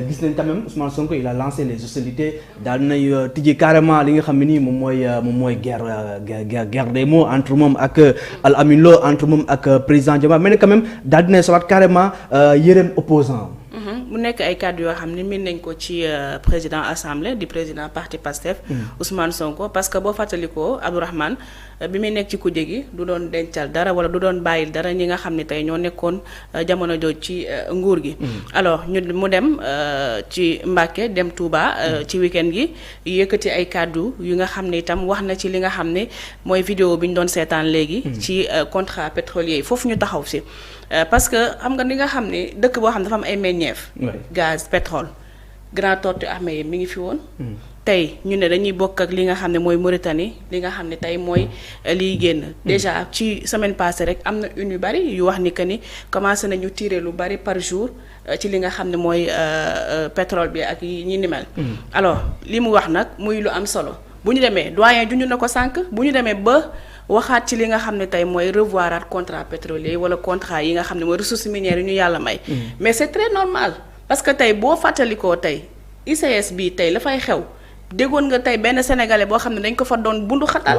gis nañ quand même Ousmane Sonko il a lancé les hostilités daal nay tijji carrément li nga xam ne nii moom mooy guerre des mots entre moom ak Al Amin Lo entre moom ak président Diomaye mais quand même daal dinay solaat carrément yërëm opposant mu nekk ay kàddu yoo xam ne miin nañ ko ci président assemblée di président parti PASTEF Ousmane Sonko parce que boo fàttalikoo Abdourahmane bi muy nekk ci kujje gi du doon dencal dara wala du doon bàyyil dara ñi nga xam ne tey ñoo nekkoon jamono jooj ci nguur gi alors mu dem ci Mbàkke dem Touba ci week-end gi yëkkati ay kàddu yu nga xam ne itam wax na ci li nga xam ne mooy vidéo bi ñu doon seetaan léegi ci contrat pétrolier yi foofu ñu taxaw si parce que xam nga ni nga xam ne dëkk boo xam ne dafa am ay meññeef gaz pétrole Grand Tortue armée yi mi ngi fi woon tey ñu ne dañuy bokk ak li nga xam ne mooy Mauritanie li nga xam ne tey mooy liy génn déjà ci semaine passée rek am na une yu bari yu wax ni que ni commencé nañu tirer lu bari par jour ci li nga xam ne mooy pétrole bi ak ñi ni mel alors li mu wax nag muy lu am solo bu ñu demee doyen juñu na ko sànq bu ñu demee ba waxaat ci li nga xam ne tey mooy revoiraat contrat pétrolier wala contrat yi nga xam ne mooy ressources minières yi ñu yàlla may mais c'est très normal parce que tey boo fàttalikoo tey ICS bii tey la fay xew déggoon nga tey benn sénégalais boo xam ne dañ ko fa doon bundu xatal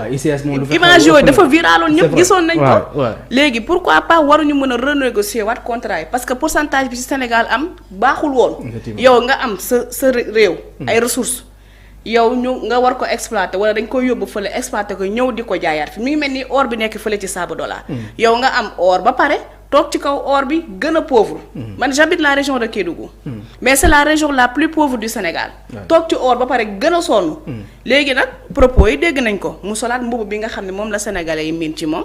image yooyu dafa viraloon ñëpp gisoon nañ ko léegi pourquoi pas waruñu mën a renégocier waat contrat yi parce que pourcentage bi ci Sénégal am baaxul woon yow nga am sa réew ay ressources yow ñu nga war ko exploiter wala dañ koy yóbbu fële exploiter ko ñëw di ko jaayaat fi mi ngi mel ni or bi nekk fële ci saabu dollar yow nga am or ba pare toog ci kaw or bi gën a pauvre man j'habite la région de Kédougou mais c'est la région la plus pauvre du Sénégal toog ci or ba pare gën a sonn léegi nag propos yi dégg nañ ko mu solaat mbubu bi nga xam ne moom la sénégalais yi miin ci moom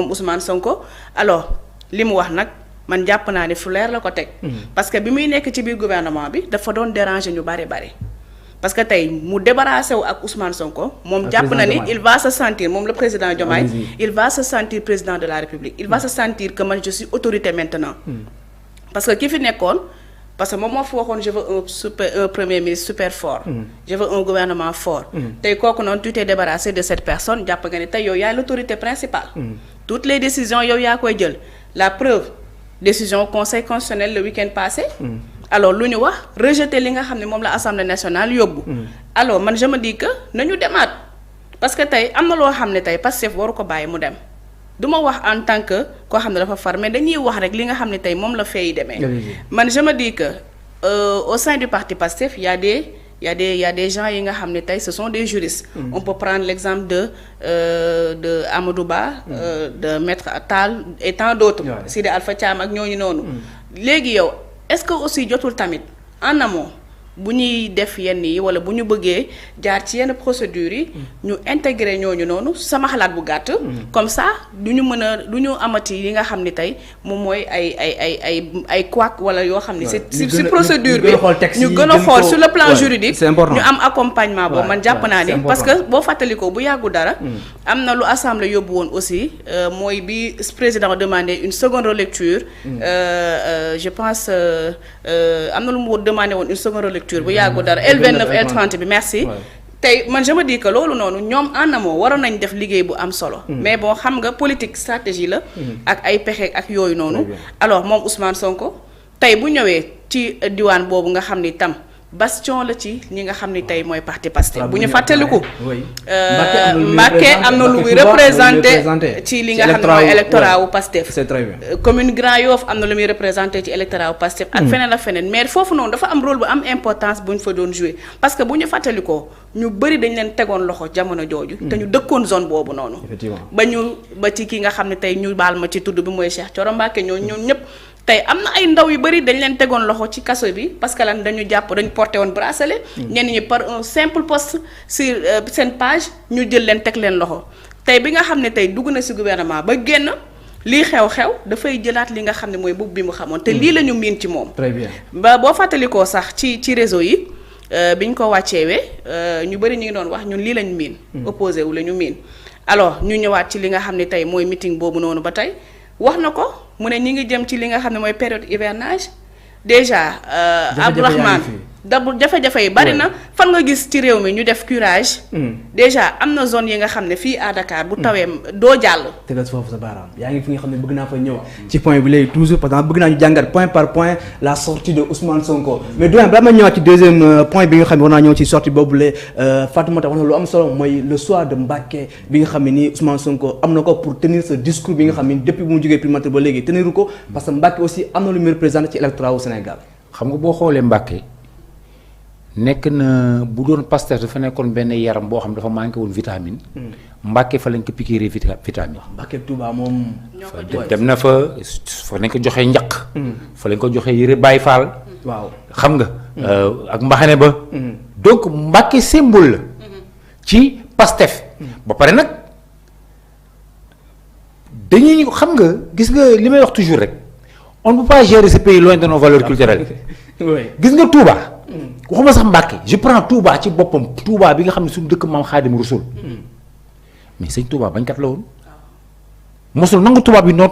Ousmane Sonko alors li mu wax nag man jàpp naa ne fu leer la ko teg parce que bi muy nekk ci biir gouvernement bi dafa doon déranger ñu bari parce que tey mu débarrassé wu ak Ousmane Sonko moom jàpp na ni il va se sentir moom le président Diomaye il va se sentir président de la République il va se sentir que man je suis autorité maintenant parce que ki fi nekkoon parce que moom moo fi waxoon je veux un premier ministre super fort je veux un gouvernement fort tey kooku noonu tu t'es débarrassé de cette personne jàpp nga ni tey yow yaay l'autorité principale toutes les décisions yow yaa koy jël la preuve décision conseil constitutionnel le week-end passé alors lu ñu wax rejeter li nga xam ne moom la assemblée nationale yóbbu alors man je me dis que nañu demaat parce que tey am na loo xam ne tey Pastef waru ko bàyyi mu dem du ma wax en tant que koo xam ne dafa far mais dañuy wax rek li nga xam ne tey moom la fay demee man je me dis que au sein du parti Pastef y a des gens yi nga xam ne tey ce sont des juristes on peut prendre l'exemple de Amadou Ba de Maître Tall et tant d'autres Sidi Alpha Thiam ak ñooñu noonu léegi yow est-ce que aussi jotul tamit en amont bu ñuy def yenn yi wala bu ñu bëggee jaar ci yenn procédures yi ñu intégrer ñooñu noonu sama xalaat bu gàtt comme ça du ñu amati yi nga xam ni tey moom mooy ay couac wala yoo xam ni si procédure bi ñu gën a xool sur le plan juridique ñu am accompagnement boobu man jàpp naa ni parce que boo fàttalikoo bu yàggu dara am na lu assemblée yóbbu woon aussi mooy bi président demandé une seconde relecture je pense am na lu mu demandé woon une seconde relecture bu yàggu dara L29 L30 bi merci tey man je me dis que loolu noonu ñoom en amont waroon nañ def liggéey bu am solo mais bon xam nga politique stratégie la ak ay pexe ak yooyu noonu alors moom Ousmane Sonko tey bu ñëwee ci diwaan boobu nga xam ni tam bastion la ci ñi nga xam ni tey mooy parti Pastef bu ñu fàttaliku Mbacké am na lu muy représenté ci li nga xam ne mooy électorat wu Pastef commune Grand Yoff am na lu muy représenté ci électorat wu Pastef ak feneen ak feneen mais foofu noonu dafa am rôle bu am importance bu ñu fa doon jouer parce que bu ñu fàttalikoo ñu bëri dañ leen tegoon loxo jamono jooju te ñu dëkkoon zone boobu noonu ba ci ki nga xam ne tey ñu baal ma ci tudd bi mooy Cheikh Thioro Mbacké ñoom ñëpp tey am na ay ndaw yu bëri dañ leen tegoon loxo ci kaso bi parce que lan dañu porté woon bracelet ñenn ñi par un simple post sur seen page ñu jël leen teg leen loxo tey bi nga xam ne tey dugg na ci gouvernement ba génn lii xew-xew dafay jëlaat li nga xam ne mooy boobu bi mu xamoon te lii la ñu miin ci moom très bien ba boo fàttalikoo sax ci réseau yi biñ ko wàcceewee ñu bëri ñu ngi doon wax ñun lii lañ miin opposé wu la ñu miin alors ñu ñëwaat ci li nga xam ne tey mooy meeting boobu noonu ba tey wax na ko mu ne ñi ngi jëm ci li nga xam ne mooy période hivernage déjà Abdourahmane dabu jafe-jafe yi bari na fan nga gis ci réew mi ñu def curage. déjà am na zone yi nga xam ne fii à Dakar bu tawee doo jàll. tegal si foofu sa baaraam yaa ngi fi nga xam ne bëgg naa fa ñëw ci point bi léegi toujours parce que bëgg naa ñu jàngat point par point la sortie de Ousmane Sonko mais doyen balaa ma ñëwaat ci deuxième point bi nga xam ne war naa ñëw ci sortie boobule Fatoumata wax na lu am solo mooy le soir de Mbacké bi nga xam ne nii Ousmane Sonko am na ko pour tenir ce discours bi nga xam ne depuis bu mu jógee primature ba léegi teniru ko parce que Mbacké aussi am na lu muy représenté ci électorat au Sénégal. xam nga boo xoolee Mbacké nekk na bu doon Pastef dafa nekkoon benn yaram boo xam dafa manqué woon vitamine. Mbacké fa lañ ko piqûre vitamine. Mbacké Touba moom. dem na fa lañ ko joxee njaq. fa lañ ko joxee yëre Baye Fall. waaw xam nga. ak mbaxane ba. donc Mbacké symbole la. ci Pastef. ba pare nag dañuy xam nga gis nga li may wax toujours rek on ne peut pas gérer ce pays loin de nos valeurs culturelles. gis nga Touba. waxuma sax Mbacké je prends Touba ci boppam Touba bi nga xam ne suñu dëkk maam Xaadim Rasul mais sëñ Touba bañkat la woon mosul nangu Touba bi noot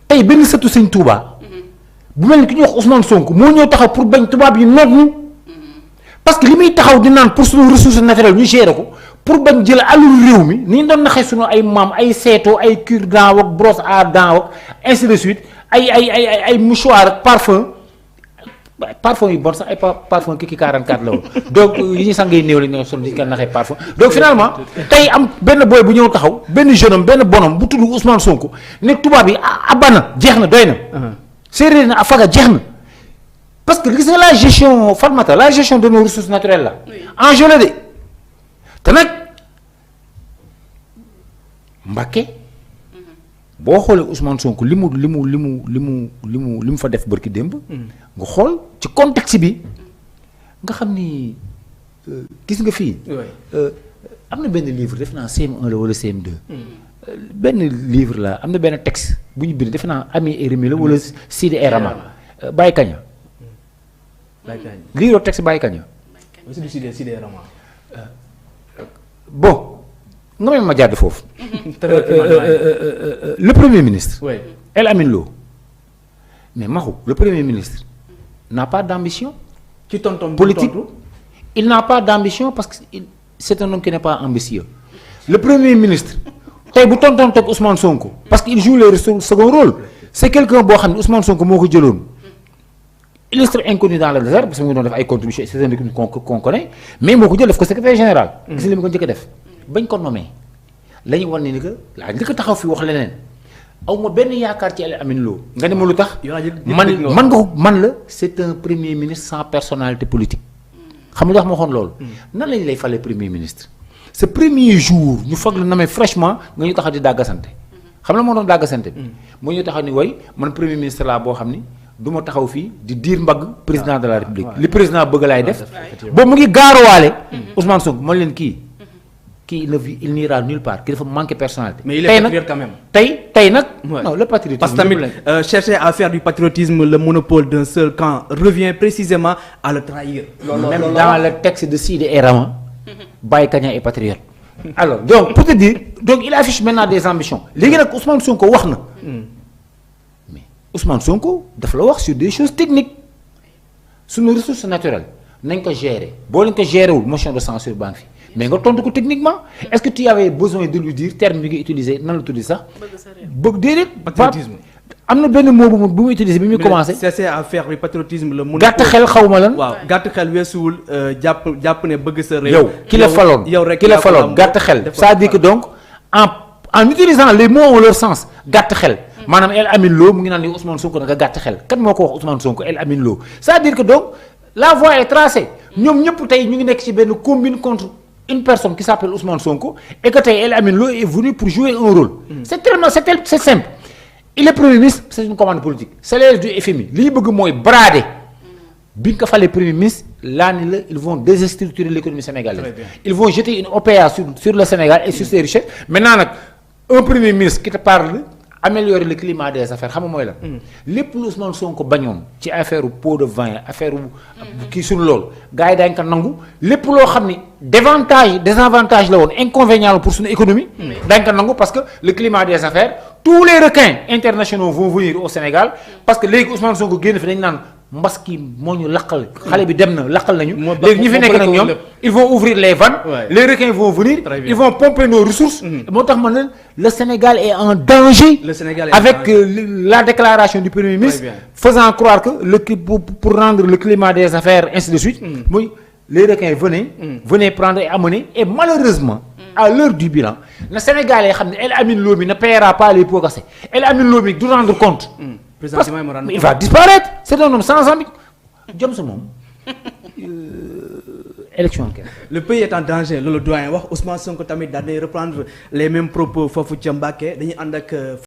tey benn sëtu sëñ Touba bu mel ni ki ñuy wax Ousmane Sonko moo ñëw taxaw pour bañ Touba bi noot ñu parce que li muy taxaw di naan pour suñu ressource naturelle ñu gérer ko pour bañ jël alul réew mi ni ñu doon naxee suñu ay maam ay seeto ay cure-dent ak brosse à dents ak ainsi de suite ay mouchoir ak parfum yu bon sax ay parfum kiki 44 la woon donc yi ñuy sangay néew lañ nga sol di kan naxee parfum donc finalement tey am benn boy bu ñëw taxaw benn jeune homme benn bonhomme bu tudd Ousmane Sonko ne tubaab yi abana jeex na doy na séeréer na afaga jeex na parce que gis nga la gestion Fatmata la gestion de nos ressources naturelles la enjeu la de te nag Mbacké boo xoolee Ousmane Sonko li mu fa def barki démb nga xool ci contexte bi nga xam ni gis nga fii am na benn livre def naa CM1 la wala CM2 benn livre la am na benn texte bu ñu bind def naa Ami Erimi la wala Sidi Erama Baye Kaña livre texte Baye Kaña bon nga may ma jàdd foofu le premier ministre El Amin Lo mais Maxu le premier ministre n'a pas d'ambition politique il n'a pas d'ambition parce que c'est un homme qui n'est pas ambitieux le premier ministre tey bu tonton teg Ousmane Sonko parce que il joue le second rôle c'est quelqu'un boo xam ne Ousmane Sonko moo ko jëloon illustre inconnu dans le désert parce que mu doon def ay contributions c'est un truc qu'on connaît mais moo ko jël def ko secrétaire général gis li mu ko njëkk a def bañ ko nommé la ñu wan ne ni que laa njëkk a taxaw fi wax leneen aw ma benn yaakaar ci El Amin Lo nga ne ma lu tax man la c'est un premier ministre sans personnalité politique xam nga wax ma waxoon loolu nan lañ lay fale premier ministre ce premier jour ñu foog la nommé fraîchement nga ñu taxaw di dàggasante xam la moo doon dàggasante bi moo ñu taxaw ni way man premier ministre laa boo xam ni du ma taxaw fii di diir mbagg président de la république li président bëgg laay def boobu mu ngi gaaruwaale Ousmane Sonko man leen kii il n'ira nulle part ki dafa manqué personnalité. mais il est patriote quand même. tey nag. non le patriotisme. parce que tamit chercher à faire du patriotisme le monopole d'un seul camp revient précisément à le trahir. même dans le texte de Sidi Erama. Baye Kaña est patriote. alors donc pour te dire donc il affiche maintenant des ambitions léegi nag Ousmane Sonko wax na. mais Ousmane Sonko dafa la wax sur des choses techniques suñu ressources naturelles nañ ko gérer boo leen ko gérer wul motion de censure baa ngi fi. mais nga tontu ko techniquement est-ce que tu avais besoin de lui dire terme bi nga utiliser nan la tuddi sax. bëgg déedéet. patriotisme am na benn mot bu mu utiliser bi muy commencé. c'est à faire du patriotisme la mun. gàtt xel xaw ma lan. waaw gàtt xel weesuwul jàpp ne bëgg sa réew. yow ki la faloon yow rek ki la faloon gàtt xel c'est-à-dire que donc en utilisant les mots en leur sens gàtt xel. maanaam El Amin Lo mu ngi naan ni Ousmane Sonko naka gàtt xel kan moo ko wax Ousmane Sonko El Amin Lo c'est-à-dire que donc la voie est tracée ñoom ñëpp tey ñu ngi nekk ci benn combine contre. une personne qui s'appelle Ousmane Sonko et que tey El Amin Lo est venu pour jouer un rôle. C'est simple. Il est premier ministre c'est une commande politique c'est l'aide du FMI li ñu bëgg mooy brader bi nga ko falee premier ministre laa ni la ils vont déstructurer l'économie sénégalaise. Ils vont jeter une OPA sur le Sénégal et sur ses richesses maintenant nag un premier ministre qui te parle améliorer le climat des affaires xam nga mooy la. lépp lu Ousmane Sonko bañoon ci affaire pot de vin affaire kii sur loolu gars yi daañu ko nangu lépp loo xam ni désavantage la woon inconvénient pour suñu économie. daañu ko nangu parce que le climat des affaires tous les requins internationaux vont venir au Sénégal parce que léegi Ousmane Sonko génn fi dañu naan mbas ki moo ñu laqal xale bi dem na laqal nañu. léegi ñi fi nekk nag ñoom ils vont ouvrir les vannes. les requins vont venir. ils vont pomper nos ressources. moo tax ma ne le Sénégal est en danger. le Sénégal est avec la déclaration du Premier ministre. faisant croire que pour rendre le climat des affaires ainsi de suite. muy les requins venaient prendre et amener et malheureusement. à l'heure du bilan le Sénégalais xam ne El Amine Lo ne paiera pas les pots cassés El Amine Lo du rendre compte. parce que il va disparaître c'est un homme sans ambition jom sa moom élection kenn. le pays est en danger loolu doyen wax Ousmane Sonko tamit daal di reprendre les mêmes propos foofu ca Mbacké dañuy ànd ak.